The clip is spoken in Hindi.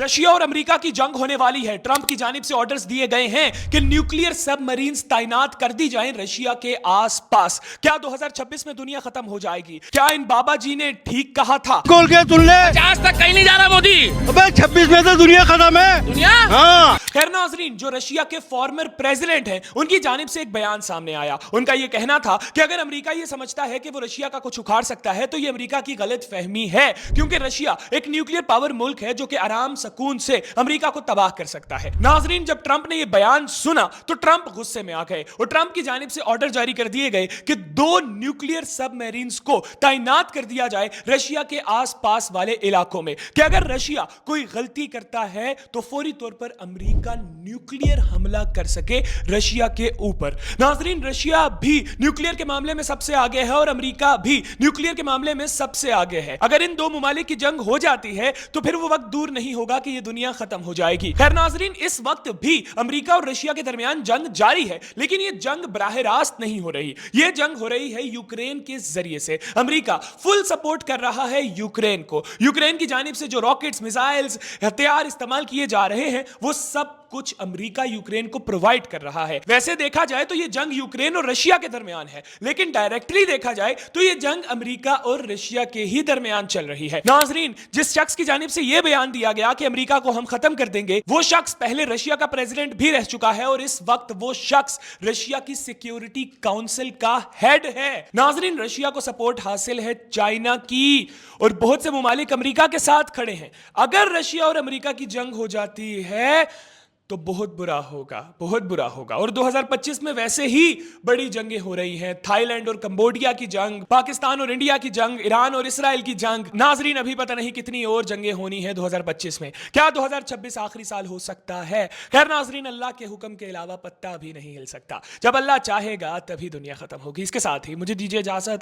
रशिया और अमेरिका की जंग होने वाली है। ट्रंप की जानिब से ऑर्डर्स दिए गए हैं कि न्यूक्लियर सबमरीन्स तैनात कर दी जाएं रशिया के आसपास। क्या 2026 में दुनिया खत्म हो जाएगी? क्या इन बाबा जी ने ठीक कहा था? खोल के सुन ले, 50 तक कहीं नहीं जा रहा मोदी। अबे 26 में तो दुनिया खत्म है। दुनिया हाँ। खैर नाज़रीन, जो रशिया के फॉर्मर प्रेसिडेंट हैं, उनकी जानिब से एक बयान सामने आया। उनका यह कहना था कि अगर अमेरिका यह समझता है कि वो रशिया का कुछ उखाड़ सकता है तो यह अमेरिका की गलत फहमी है, क्योंकि रशिया एक न्यूक्लियर पावर मुल्क है जो कि आराम सुकून से अमेरिका को तबाह कर सकता है। नाज़रीन, जब ट्रंप ने यह बयान सुना तो ट्रंप गुस्से में आ गए और ट्रंप की जानिब से ऑर्डर जारी कर दिए गए कि 2 न्यूक्लियर सबमरीन्स को तैनात कर दिया जाए रशिया के आसपास वाले इलाकों में, कि अगर रशिया कोई गलती करता है तो फौरी तौर पर अमेरिका न्यूक्लियर हमला कर सके रशिया के ऊपर। नाज़रीन, रशिया भी न्यूक्लियर के मामले में सबसे आगे है और अमेरिका भी न्यूक्लियर के मामले में सबसे आगे है। अगर इन दो मुमालिक की जंग हो जाती है तो फिर वो वक्त दूर नहीं होगा कि ये दुनिया खत्म हो जाएगी। खैर नाज़रीन, इस वक्त भी अमेरिका और रशिया के दरमियान जंग जारी है, लेकिन ये जंग बराह रास्त नहीं हो रही। ये जंग हो रही है यूक्रेन के जरिए से। अमेरिका फुल सपोर्ट कर रहा है यूक्रेन को। यूक्रेन की जानिब से जो रॉकेट्स, मिसाइल्स, हथियार इस्तेमाल किए जा रहे हैं वो सब कुछ अमेरिका यूक्रेन को प्रोवाइड कर रहा है। वैसे देखा जाए तो यह जंग यूक्रेन और रशिया के दरमियान है, लेकिन डायरेक्टली देखा जाए तो यह जंग अमेरिका और रशिया के ही दरमियान चल रही है। नाज़रीन, जिस शख्स की जानिब से यह बयान दिया गया कि अमेरिका को हम खत्म कर देंगे, वो शख्स पहले रशिया का प्रेसिडेंट भी रह चुका है और इस वक्त वो शख्स रशिया की सिक्योरिटी काउंसिल का हेड है। नाज़रीन, रशिया को सपोर्ट हासिल है चाइना की और बहुत से मुमालिक अमेरिका के साथ खड़े हैं। अगर रशिया और अमेरिका की जंग हो जाती है तो बहुत बुरा होगा, बहुत बुरा होगा। और 2025 में वैसे ही बड़ी जंगें हो रही हैं। थाईलैंड और कंबोडिया की जंग, पाकिस्तान और इंडिया की जंग, ईरान और इसराइल की जंग। नाजरीन, अभी पता नहीं कितनी और जंगें होनी है 2025 में। क्या 2026 आखिरी साल हो सकता है? खैर नाजरीन, अल्लाह के हुक्म के अलावा पत्ता भी नहीं हिल सकता। जब अल्लाह चाहेगा तभी दुनिया खत्म होगी। इसके साथ ही मुझे दीजिए इजाजत।